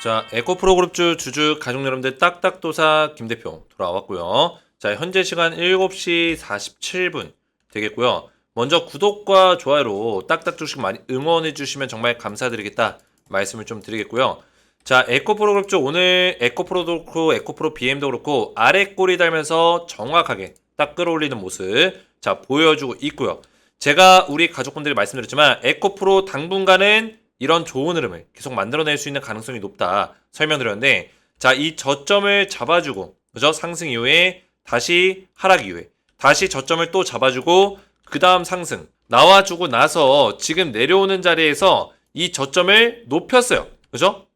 자, 에코프로그룹주 주주 가족 여러분들 딱딱도사 김대표 돌아왔고요. 자, 현재 시간 7시 47분 되겠고요. 먼저 구독과 좋아요로 딱딱 주식 많이 응원해 주시면 정말 감사드리겠다 말씀을 좀 드리겠고요. 자, 에코프로그룹주 오늘 에코프로도 그렇고 에코프로 BM도 그렇고 아래 꼬리 달면서 정확하게 딱 끌어올리는 모습 자 보여주고 있고요. 제가 우리 가족분들이 말씀드렸지만 에코프로 당분간은 이런 좋은 흐름을 계속 만들어낼 수 있는 가능성이 높다 설명드렸는데, 자, 이 저점을 잡아주고, 그죠? 상승 이후에 다시 하락 이후에 다시 저점을 또 잡아주고 그 다음 상승 나와주고 나서 지금 내려오는 자리에서 이 저점을 높였어요. 그죠?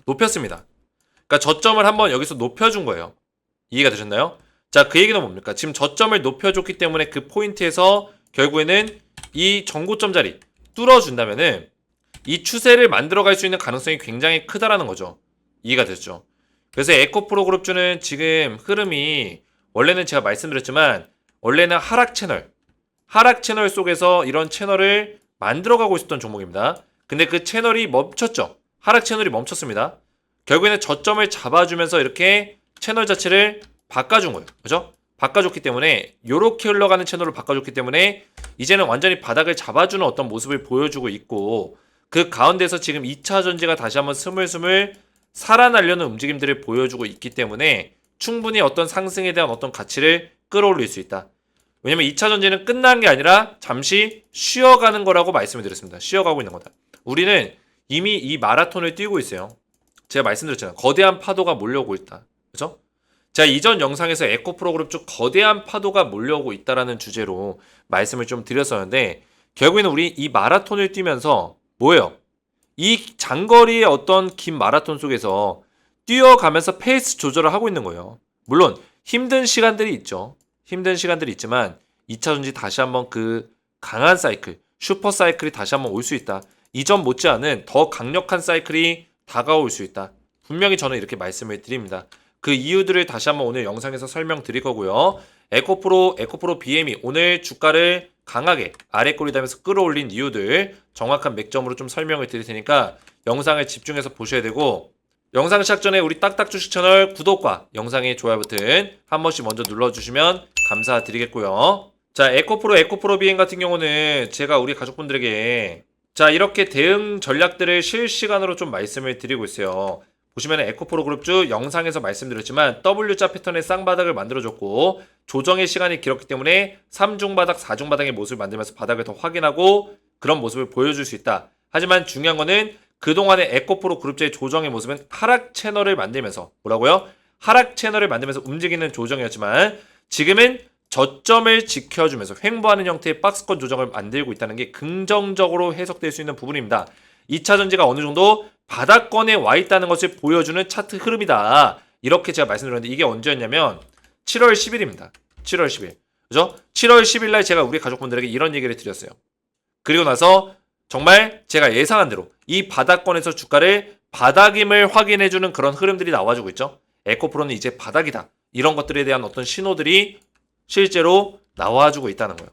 높였습니다. 그러니까 저점을 한번 여기서 높여준 거예요. 이해가 되셨나요? 자, 그 얘기는 뭡니까? 지금 저점을 높여줬기 때문에 그 포인트에서 결국에는 이 전고점 자리 뚫어준다면은 이 추세를 만들어갈 수 있는 가능성이 굉장히 크다라는 거죠. 이해가 됐죠? 그래서 에코프로그룹주는 지금 흐름이 원래는 제가 말씀드렸지만 원래는 하락 채널 속에서 이런 채널을 만들어가고 있었던 종목입니다. 근데 그 채널이 멈췄죠. 하락 채널이 멈췄습니다. 결국에는 저점을 잡아주면서 이렇게 채널 자체를 바꿔준 거예요. 그죠? 바꿔줬기 때문에 이렇게 흘러가는 채널을 바꿔줬기 때문에 이제는 완전히 바닥을 잡아주는 어떤 모습을 보여주고 있고, 그 가운데서 지금 2차 전지가 다시 한번 스물스물 살아나려는 움직임들을 보여주고 있기 때문에 충분히 어떤 상승에 대한 어떤 가치를 끌어올릴 수 있다. 왜냐면 2차 전지는 끝난 게 아니라 잠시 쉬어가는 거라고 말씀을 드렸습니다. 쉬어가고 있는 거다. 우리는 이미 이 마라톤을 뛰고 있어요. 제가 말씀드렸잖아요. 거대한 파도가 몰려오고 있다. 그죠? 제가 이전 영상에서 에코프로그룹 쪽 거대한 파도가 몰려오고 있다라는 주제로 말씀을 좀 드렸었는데, 결국에는 우리 이 마라톤을 뛰면서 뭐예요? 이 장거리의 어떤 긴 마라톤 속에서 뛰어가면서 페이스 조절을 하고 있는 거예요. 물론 힘든 시간들이 있죠. 힘든 시간들이 있지만 2차 전지 다시 한번 그 강한 사이클, 슈퍼 사이클이 다시 한번 올 수 있다. 이전 못지않은 더 강력한 사이클이 다가올 수 있다. 분명히 저는 이렇게 말씀을 드립니다. 그 이유들을 다시 한번 오늘 영상에서 설명드릴 거고요. 에코프로 BM이 오늘 주가를 강하게 아래 꼬리 달면서 끌어올린 이유들 정확한 맥점으로 좀 설명을 드릴 테니까 영상을 집중해서 보셔야 되고, 영상 시작 전에 우리 딱딱 주식 채널 구독과 영상의 좋아요 버튼 한 번씩 먼저 눌러주시면 감사드리겠고요. 자, 에코프로 BM 같은 경우는 제가 우리 가족분들에게 자 이렇게 대응 전략들을 실시간으로 좀 말씀을 드리고 있어요. 보시면 에코프로그룹주 영상에서 말씀드렸지만 W자 패턴의 쌍바닥을 만들어줬고 조정의 시간이 길었기 때문에 3중 바닥, 4중 바닥의 모습을 만들면서 바닥을 더 확인하고 그런 모습을 보여줄 수 있다. 하지만 중요한 거는 그동안의 에코프로그룹주의 조정의 모습은 하락 채널을 만들면서 뭐라고요? 하락 채널을 만들면서 움직이는 조정이었지만 지금은 저점을 지켜주면서 횡보하는 형태의 박스권 조정을 만들고 있다는 게 긍정적으로 해석될 수 있는 부분입니다. 2차 전지가 어느 정도 바닥권에 와 있다는 것을 보여주는 차트 흐름이다. 이렇게 제가 말씀드렸는데 이게 언제였냐면 7월 10일입니다. 7월 10일. 그죠? 7월 10일 날 제가 우리 가족분들에게 이런 얘기를 드렸어요. 그리고 나서 정말 제가 예상한 대로 이 바닥권에서 주가를 바닥임을 확인해주는 그런 흐름들이 나와주고 있죠. 에코프로는 이제 바닥이다. 이런 것들에 대한 어떤 신호들이 실제로 나와주고 있다는 거예요.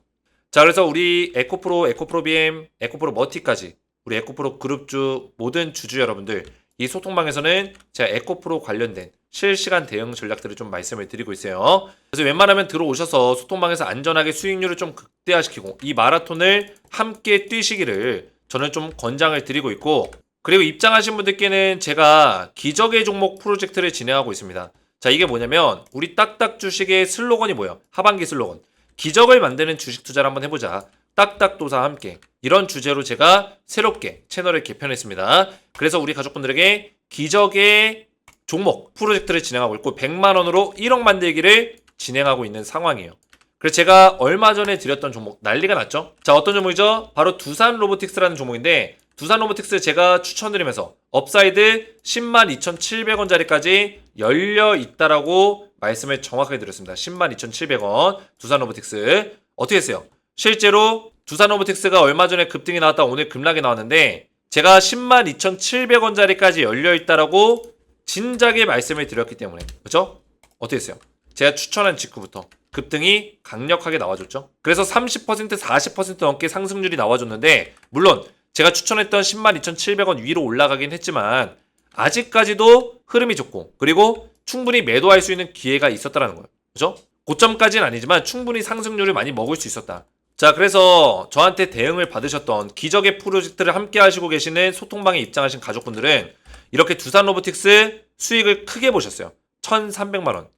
자, 그래서 우리 에코프로 BM, 에코프로 머티까지 우리 에코프로 그룹주 모든 주주 여러분들 이 소통방에서는 제가 에코프로 관련된 실시간 대응 전략들을 좀 말씀을 드리고 있어요. 그래서 웬만하면 들어오셔서 소통방에서 안전하게 수익률을 좀 극대화시키고 이 마라톤을 함께 뛰시기를 저는 좀 권장을 드리고 있고, 그리고 입장하신 분들께는 제가 기적의 종목 프로젝트를 진행하고 있습니다. 자, 이게 뭐냐면 우리 딱딱 주식의 슬로건이 뭐예요? 하반기 슬로건. 기적을 만드는 주식 투자를 한번 해보자. 딱딱도사와 함께. 이런 주제로 제가 새롭게 채널을 개편했습니다. 그래서 우리 가족분들에게 기적의 종목 프로젝트를 진행하고 있고 100만원으로 1억 만들기를 진행하고 있는 상황이에요. 그래서 제가 얼마 전에 드렸던 종목 난리가 났죠? 자, 어떤 종목이죠? 바로 두산 로보틱스라는 종목인데 두산 로보틱스 제가 추천드리면서 업사이드 102,700원짜리까지 열려 있다라고 말씀을 정확하게 드렸습니다. 102,700원 두산 로보틱스. 어떻게 했어요? 실제로 두산 로보틱스가 얼마 전에 급등이 나왔다 오늘 급락이 나왔는데 제가 102,700원짜리까지 열려있다라고 진작에 말씀을 드렸기 때문에 그렇죠? 어떻게 했어요? 제가 추천한 직후부터 급등이 강력하게 나와줬죠. 그래서 30% 40% 넘게 상승률이 나와줬는데 물론 제가 추천했던 102,700원 위로 올라가긴 했지만 아직까지도 흐름이 좋고 그리고 충분히 매도할 수 있는 기회가 있었다라는 거예요. 그죠? 고점까지는 아니지만 충분히 상승률을 많이 먹을 수 있었다. 자, 그래서 저한테 대응을 받으셨던 기적의 프로젝트를 함께 하시고 계시는 소통방에 입장하신 가족분들은 이렇게 두산로보틱스 수익을 크게 보셨어요. 1,300만 원.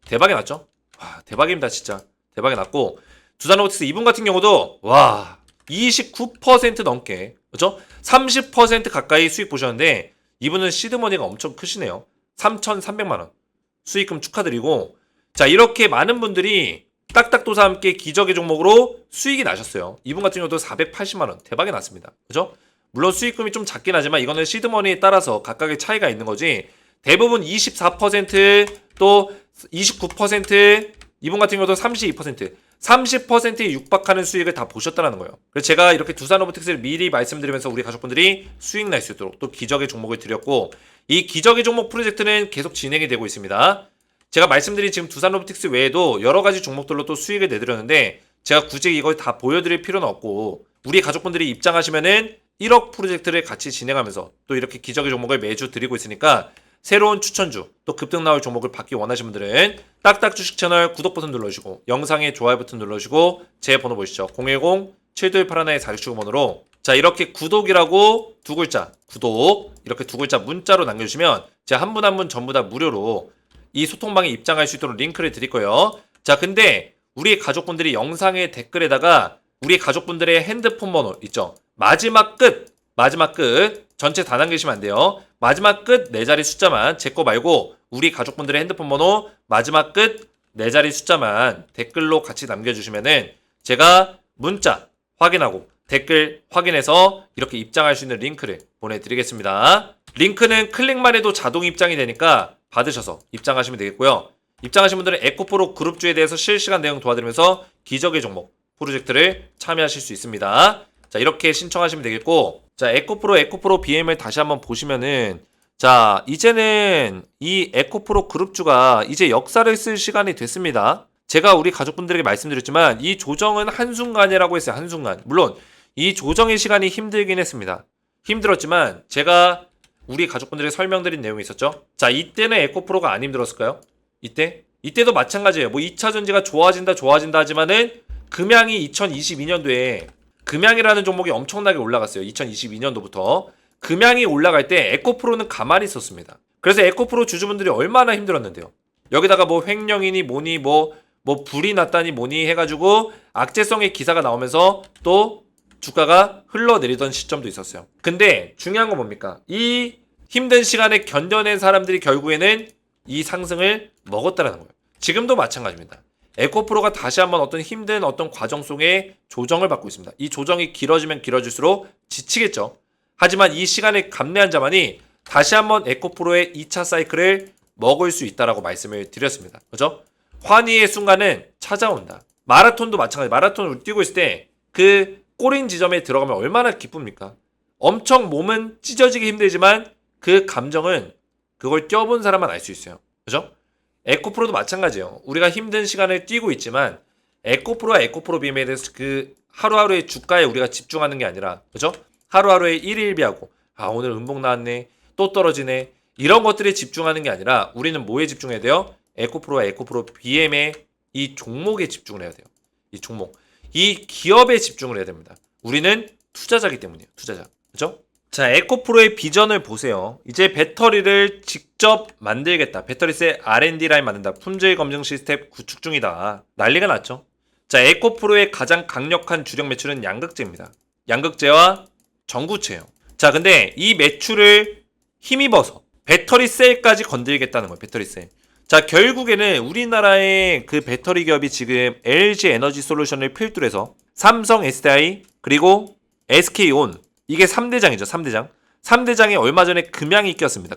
대박이 났죠? 와, 대박입니다, 진짜. 대박이 났고 두산로보틱스 이분 같은 경우도 와, 29% 넘게, 그렇죠? 30% 가까이 수익 보셨는데 이분은 시드머니가 엄청 크시네요. 3,300만 원. 수익금 축하드리고, 자, 이렇게 많은 분들이 딱딱도사와 함께 기적의 종목으로 수익이 나셨어요. 이분 같은 경우도 480만 원. 대박이 났습니다. 그죠? 물론 수익금이 좀 작긴 하지만 이거는 시드머니에 따라서 각각의 차이가 있는 거지, 대부분 24%또 29%, 이분 같은 경우도 32%, 30%에 육박하는 수익을 다 보셨다는 거예요. 그래서 제가 이렇게 두산로보틱스를 미리 말씀드리면서 우리 가족분들이 수익 날 수 있도록 또 기적의 종목을 드렸고, 이 기적의 종목 프로젝트는 계속 진행이 되고 있습니다. 제가 말씀드린 지금 두산로보틱스 외에도 여러 가지 종목들로 또 수익을 내드렸는데 제가 굳이 이걸 다 보여드릴 필요는 없고, 우리 가족분들이 입장하시면은 1억 프로젝트를 같이 진행하면서 또 이렇게 기적의 종목을 매주 드리고 있으니까 새로운 추천주 또 급등 나올 종목을 받기 원하시는 분들은 딱딱 주식 채널 구독 버튼 눌러주시고 영상에 좋아요 버튼 눌러주시고 제 번호 보시죠. 010-7281-4679번으로 자, 이렇게 구독이라고 두 글자, 구독 이렇게 두 글자 문자로 남겨주시면 제가 한 분 한 분 전부 다 무료로 이 소통방에 입장할 수 있도록 링크를 드릴 거예요. 자, 근데 우리 가족분들이 영상의 댓글에다가 우리 가족분들의 핸드폰 번호 있죠? 마지막 끝 전체 다 남기시면 안 돼요. 마지막 끝 4자리 숫자만, 제 거 말고 우리 가족분들의 핸드폰 번호 마지막 끝 4자리 숫자만 댓글로 같이 남겨주시면은 제가 문자 확인하고 댓글 확인해서 이렇게 입장할 수 있는 링크를 보내드리겠습니다. 링크는 클릭만 해도 자동 입장이 되니까 받으셔서 입장하시면 되겠고요. 입장하신 분들은 에코프로 그룹주에 대해서 실시간 내용 도와드리면서 기적의 종목 프로젝트를 참여하실 수 있습니다. 자, 이렇게 신청하시면 되겠고, 자, 에코프로 BM을 다시 한번 보시면은, 자, 이제는 이 에코프로 그룹주가 이제 역사를 쓸 시간이 됐습니다. 제가 우리 가족분들에게 말씀드렸지만 이 조정은 한순간이라고 했어요. 한순간. 물론 이 조정의 시간이 힘들긴 했습니다. 힘들었지만 제가 우리 가족분들에게 설명드린 내용이 있었죠. 자, 이때는 에코프로가 안 힘들었을까요? 이때도 마찬가지예요. 뭐 2차전지가 좋아진다 하지만은 금양이 2022년도에 금양이라는 종목이 엄청나게 올라갔어요. 2022년도부터. 금양이 올라갈 때 에코프로는 가만히 있었습니다. 그래서 에코프로 주주분들이 얼마나 힘들었는데요. 여기다가 뭐 횡령이니 뭐니 뭐 불이 났다니 뭐니 해가지고 악재성의 기사가 나오면서 또 주가가 흘러내리던 시점도 있었어요. 근데 중요한 건 뭡니까? 이 힘든 시간에 견뎌낸 사람들이 결국에는 이 상승을 먹었다라는 거예요. 지금도 마찬가지입니다. 에코프로가 다시 한번 어떤 힘든 어떤 과정 속에 조정을 받고 있습니다. 이 조정이 길어지면 길어질수록 지치겠죠. 하지만 이 시간을 감내한 자만이 다시 한번 에코프로의 2차 사이클을 먹을 수 있다라고 말씀을 드렸습니다. 그죠? 환희의 순간은 찾아온다. 마라톤도 마찬가지. 마라톤을 뛰고 있을 때 그 꼬린 지점에 들어가면 얼마나 기쁩니까? 엄청 몸은 찢어지기 힘들지만 그 감정은 그걸 뛰어본 사람만 알 수 있어요. 그죠? 에코프로도 마찬가지예요. 우리가 힘든 시간을 뛰고 있지만 에코프로와 에코프로 BM에 대해서 그 하루하루의 주가에 우리가 집중하는 게 아니라, 그죠? 하루하루의 일일비하고 오늘 음봉 나왔네, 또 떨어지네, 이런 것들에 집중하는 게 아니라 우리는 뭐에 집중해야 돼요? 에코프로와 에코프로 BM의 이 종목에 집중을 해야 돼요. 이 종목, 이 기업에 집중을 해야 됩니다. 우리는 투자자이기 때문이에요. 투자자. 그죠? 자, 에코프로의 비전을 보세요. 이제 배터리를 직접 만들겠다. 배터리셀 R&D 라인 만든다. 품질 검증 시스템 구축 중이다. 난리가 났죠. 자, 에코프로의 가장 강력한 주력 매출은 양극재입니다. 양극재와 전구체예요. 자, 근데 이 매출을 힘입어서 배터리셀까지 건드리겠다는 거예요. 배터리셀. 자, 결국에는 우리나라의 그 배터리 기업이 지금 LG 에너지 솔루션을 필두로 해서 삼성 SDI 그리고 SK온, 이게 3대장이죠. 3대장. 3대장이 얼마 전에 금양이 꼈습니다.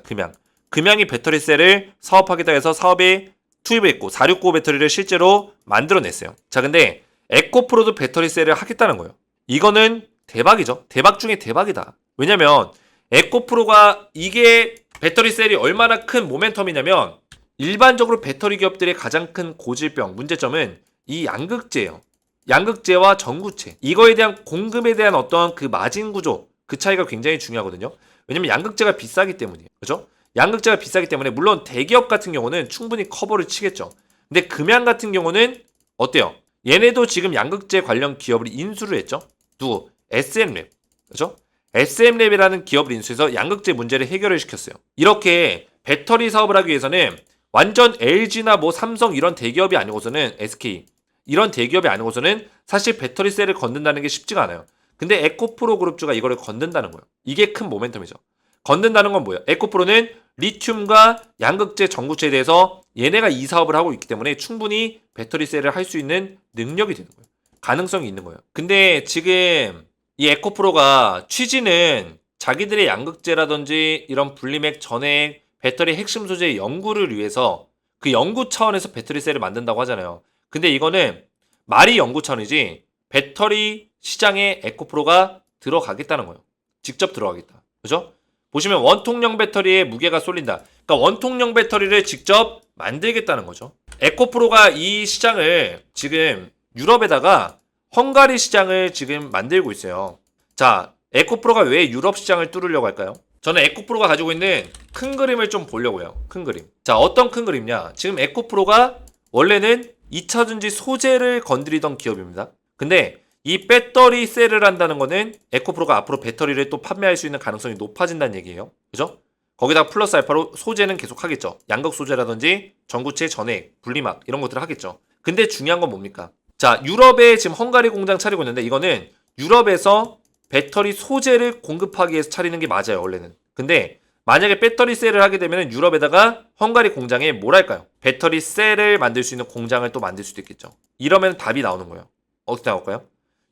금양이 배터리셀을 사업하겠다 해서 사업에 투입을 했고 469 배터리를 실제로 만들어냈어요. 자, 근데 에코프로도 배터리셀을 하겠다는 거예요. 이거는 대박이죠. 대박 중에 대박이다. 왜냐면 에코프로가 이게 배터리셀이 얼마나 큰 모멘텀이냐면 일반적으로 배터리 기업들의 가장 큰 고질병, 문제점은 이 양극재예요. 양극재와 전구체. 이거에 대한 공급에 대한 어떤 그 마진 구조, 그 차이가 굉장히 중요하거든요. 왜냐면 양극재가 비싸기 때문이에요. 그죠? 양극재가 비싸기 때문에 물론 대기업 같은 경우는 충분히 커버를 치겠죠. 근데 금양 같은 경우는 어때요? 얘네도 지금 양극재 관련 기업을 인수를 했죠. 누구? SM랩. 그죠? SM랩이라는 기업을 인수해서 양극재 문제를 해결을 시켰어요. 이렇게 배터리 사업을 하기 위해서는 완전 LG나 뭐 삼성 이런 대기업이 아니고서는 SK 이런 대기업이 아니고서는 사실 배터리 셀을 건든다는 게 쉽지가 않아요. 근데 에코프로 그룹주가 이거를 건든다는 거예요. 이게 큰 모멘텀이죠. 건든다는 건 뭐예요? 에코프로는 리튬과 양극재 전구체에 대해서 얘네가 이 사업을 하고 있기 때문에 충분히 배터리 셀을 할 수 있는 능력이 되는 거예요. 가능성이 있는 거예요. 근데 지금 이 에코프로가 취지는 자기들의 양극재라든지 이런 분리맥, 전해액, 배터리 핵심 소재 연구를 위해서 그 연구 차원에서 배터리 셀을 만든다고 하잖아요. 근데 이거는 말이 연구 차원이지 배터리 시장에 에코프로가 들어가겠다는 거예요. 직접 들어가겠다. 그죠? 보시면 원통형 배터리에 무게가 쏠린다. 그러니까 원통형 배터리를 직접 만들겠다는 거죠. 에코프로가 이 시장을 지금 유럽에다가 헝가리 시장을 지금 만들고 있어요. 자, 에코프로가 왜 유럽 시장을 뚫으려고 할까요? 저는 에코프로가 가지고 있는 큰 그림을 좀 보려고요. 큰 그림. 자, 어떤 큰 그림이냐? 지금 에코프로가 원래는 2차전지 소재를 건드리던 기업입니다. 근데 이 배터리 셀을 한다는 거는 에코프로가 앞으로 배터리를 또 판매할 수 있는 가능성이 높아진다는 얘기예요. 그죠? 거기다가 플러스 알파로 소재는 계속 하겠죠. 양극 소재라든지 전구체, 전해액, 분리막 이런 것들을 하겠죠. 근데 중요한 건 뭡니까? 자, 유럽에 지금 헝가리 공장 차리고 있는데 이거는 유럽에서 배터리 소재를 공급하기 위해서 차리는 게 맞아요, 원래는. 근데 만약에 배터리 셀을 하게 되면 유럽에다가 헝가리 공장에 뭘 할까요? 배터리 셀을 만들 수 있는 공장을 또 만들 수도 있겠죠. 이러면 답이 나오는 거예요. 어떻게 나올까요?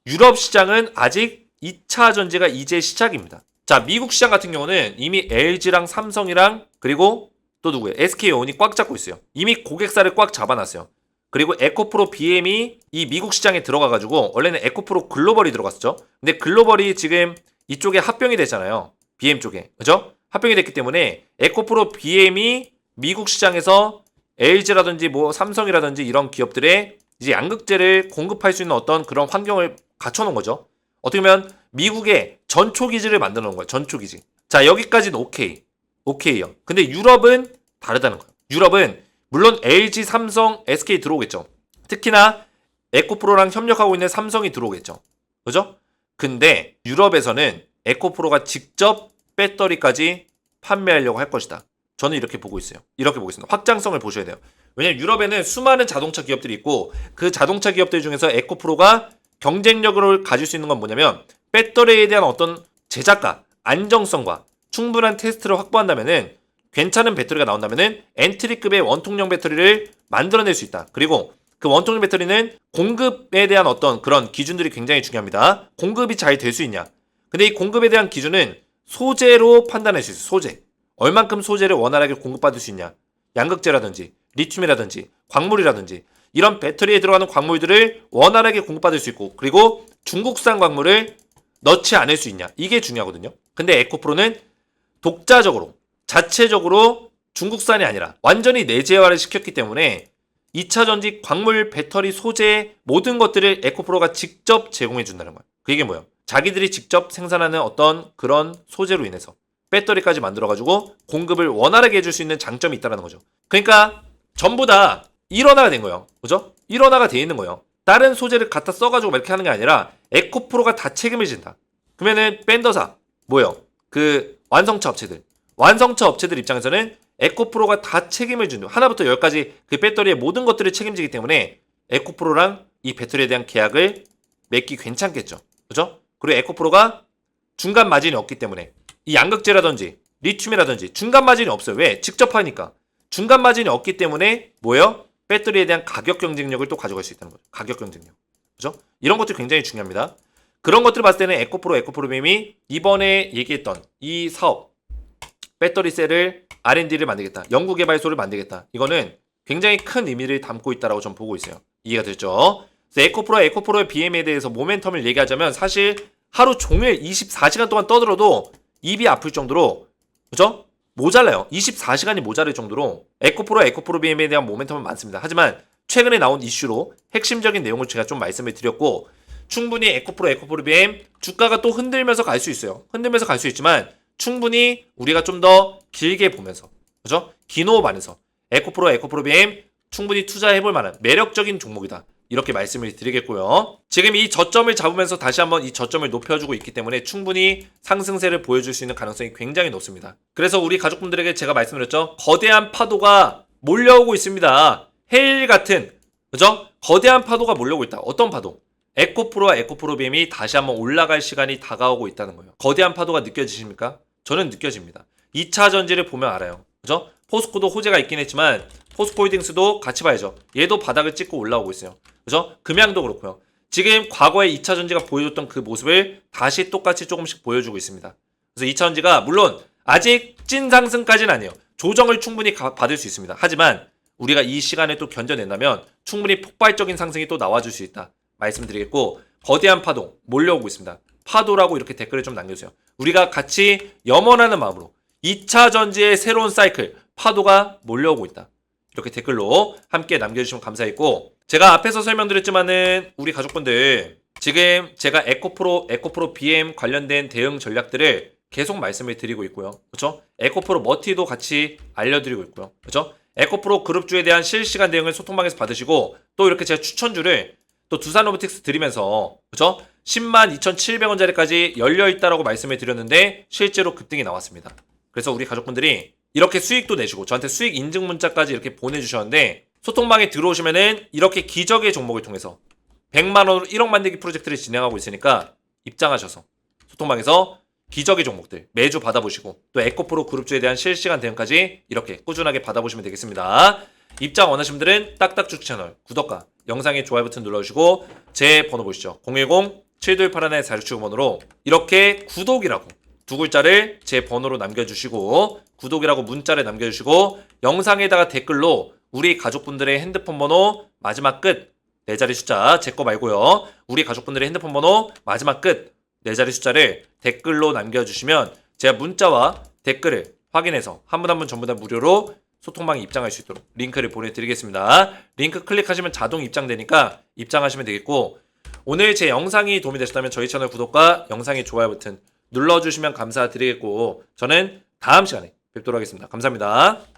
유럽 시장은 아직 2차 전지가 이제 시작입니다. 자, 미국 시장 같은 경우는 이미 LG랑 삼성이랑 그리고 또 누구예요? SK온이 꽉 잡고 있어요. 이미 고객사를 꽉 잡아놨어요. 그리고 에코프로 BM이 이 미국 시장에 들어가가지고 원래는 에코프로 글로벌이 들어갔었죠. 근데 글로벌이 지금 이쪽에 합병이 됐잖아요. BM 쪽에. 그죠? 합병이 됐기 때문에 에코프로 BM이 미국 시장에서 LG라든지 뭐 삼성이라든지 이런 기업들의 이제 양극재를 공급할 수 있는 어떤 그런 환경을 갖춰놓은 거죠. 어떻게 보면 미국의 전초기지를 만들어 놓은 거예요. 전초기지. 자, 여기까지는 오케이. 오케이요. 근데 유럽은 다르다는 거예요. 유럽은 물론 LG, 삼성, SK 들어오겠죠. 특히나 에코프로랑 협력하고 있는 삼성이 들어오겠죠. 그죠? 근데 유럽에서는 에코프로가 직접 배터리까지 판매하려고 할 것이다. 저는 이렇게 보고 있어요. 이렇게 보고 있습니다. 확장성을 보셔야 돼요. 왜냐면 유럽에는 수많은 자동차 기업들이 있고 그 자동차 기업들 중에서 에코프로가 경쟁력을 가질 수 있는 건 뭐냐면 배터리에 대한 어떤 제작과 안정성과 충분한 테스트를 확보한다면은 괜찮은 배터리가 나온다면은 엔트리급의 원통형 배터리를 만들어낼 수 있다. 그리고 그 원통형 배터리는 공급에 대한 어떤 그런 기준들이 굉장히 중요합니다. 공급이 잘 될 수 있냐. 근데 이 공급에 대한 기준은 소재로 판단할 수 있어요. 소재. 얼만큼 소재를 원활하게 공급받을 수 있냐. 양극재라든지 리튬이라든지 광물이라든지 이런 배터리에 들어가는 광물들을 원활하게 공급받을 수 있고 그리고 중국산 광물을 넣지 않을 수 있냐. 이게 중요하거든요. 근데 에코프로는 독자적으로 자체적으로 중국산이 아니라 완전히 내재화를 시켰기 때문에 2차전지 광물, 배터리, 소재 모든 것들을 에코프로가 직접 제공해 준다는 거예요. 그게 뭐예요? 자기들이 직접 생산하는 어떤 그런 소재로 인해서 배터리까지 만들어가지고 공급을 원활하게 해줄 수 있는 장점이 있다는 거죠. 그러니까 전부 다 일원화가 된 거예요. 그죠? 일원화가 돼 있는 거예요. 다른 소재를 갖다 써가지고 이렇게 하는 게 아니라 에코프로가 다 책임을 진다. 그러면은 밴더사 뭐예요? 그 완성차 업체들. 완성차 업체들 입장에서는 에코프로가 다 책임을 준다. 하나부터 열까지 그 배터리의 모든 것들을 책임지기 때문에 에코프로랑 이 배터리에 대한 계약을 맺기 괜찮겠죠. 그죠? 그리고 에코프로가 중간 마진이 없기 때문에 이 양극재라든지 리튬이라든지 중간 마진이 없어요. 왜? 직접 하니까. 중간 마진이 없기 때문에 뭐예요? 배터리에 대한 가격 경쟁력을 또 가져갈 수 있다는 거죠. 가격 경쟁력. 그죠? 이런 것들이 굉장히 중요합니다. 그런 것들을 봤을 때는 에코프로빔이 이번에 얘기했던 이 사업 배터리 셀을 R&D를 만들겠다. 연구개발소를 만들겠다. 이거는 굉장히 큰 의미를 담고 있다고 전 보고 있어요. 이해가 됐죠? 그래서 에코프로의 BM에 대해서 모멘텀을 얘기하자면 사실 하루 종일 24시간 동안 떠들어도 입이 아플 정도로 그죠? 모자라요. 24시간이 모자랄 정도로 에코프로 BM에 대한 모멘텀은 많습니다. 하지만 최근에 나온 이슈로 핵심적인 내용을 제가 좀 말씀을 드렸고 충분히 에코프로 BM 주가가 또 흔들면서 갈 수 있어요. 흔들면서 갈 수 있지만 충분히 우리가 좀 더 길게 보면서, 그죠? 긴 호흡 안에서 에코프로 BM 충분히 투자해볼 만한 매력적인 종목이다. 이렇게 말씀을 드리겠고요. 지금 이 저점을 잡으면서 다시 한번 이 저점을 높여주고 있기 때문에 충분히 상승세를 보여줄 수 있는 가능성이 굉장히 높습니다. 그래서 우리 가족분들에게 제가 말씀드렸죠. 거대한 파도가 몰려오고 있습니다. 해일 같은, 그죠? 거대한 파도가 몰려오고 있다. 어떤 파도? 에코프로와 에코프로 BM이 다시 한번 올라갈 시간이 다가오고 있다는 거예요. 거대한 파도가 느껴지십니까? 저는 느껴집니다. 2차 전지를 보면 알아요. 그죠? 포스코도 호재가 있긴 했지만 포스코홀딩스도 같이 봐야죠. 얘도 바닥을 찍고 올라오고 있어요. 그죠? 금양도 그렇고요. 지금 과거에 2차 전지가 보여줬던 그 모습을 다시 똑같이 조금씩 보여주고 있습니다. 그래서 2차 전지가 물론 아직 찐 상승까지는 아니에요. 조정을 충분히 받을 수 있습니다. 하지만 우리가 이 시간에 또 견뎌낸다면 충분히 폭발적인 상승이 또 나와줄 수 있다. 말씀드리겠고, 거대한 파도 몰려오고 있습니다. 파도라고 이렇게 댓글을 좀 남겨주세요. 우리가 같이 염원하는 마음으로 2차 전지의 새로운 사이클, 파도가 몰려오고 있다. 이렇게 댓글로 함께 남겨주시면 감사했고, 제가 앞에서 설명드렸지만은 우리 가족분들 지금 제가 에코프로 BM 관련된 대응 전략들을 계속 말씀을 드리고 있고요. 그렇죠? 에코프로 머티도 같이 알려드리고 있고요. 그렇죠? 에코프로 그룹주에 대한 실시간 대응을 소통방에서 받으시고, 또 이렇게 제가 추천주를 또 두산로보틱스 드리면서, 그렇죠? 102,700원짜리까지 열려있다라고 말씀을 드렸는데 실제로 급등이 나왔습니다. 그래서 우리 가족분들이 이렇게 수익도 내시고 저한테 수익 인증 문자까지 이렇게 보내주셨는데, 소통방에 들어오시면은 이렇게 기적의 종목을 통해서 100만원으로 1억 만들기 프로젝트를 진행하고 있으니까 입장하셔서 소통방에서 기적의 종목들 매주 받아보시고, 또 에코프로 그룹주에 대한 실시간 대응까지 이렇게 꾸준하게 받아보시면 되겠습니다. 입장 원하시는 분들은 딱딱주식 채널 구독과 영상에 좋아요 버튼 눌러주시고, 제 번호 보시죠. 010-7281-4675번으로 이렇게 구독이라고 두 글자를 제 번호로 남겨주시고, 구독이라고 문자를 남겨주시고, 영상에다가 댓글로 우리 가족분들의 핸드폰 번호 마지막 끝 4자리 숫자, 제 거 말고요. 우리 가족분들의 핸드폰 번호 마지막 끝 4자리 숫자를 댓글로 남겨주시면 제가 문자와 댓글을 확인해서 한 분 한 분 전부 다 무료로 소통방에 입장할 수 있도록 링크를 보내드리겠습니다. 링크 클릭하시면 자동 입장되니까 입장하시면 되겠고, 오늘 제 영상이 도움이 되셨다면 저희 채널 구독과 영상의 좋아요 버튼 눌러주시면 감사드리겠고, 저는 다음 시간에 뵙도록 하겠습니다. 감사합니다.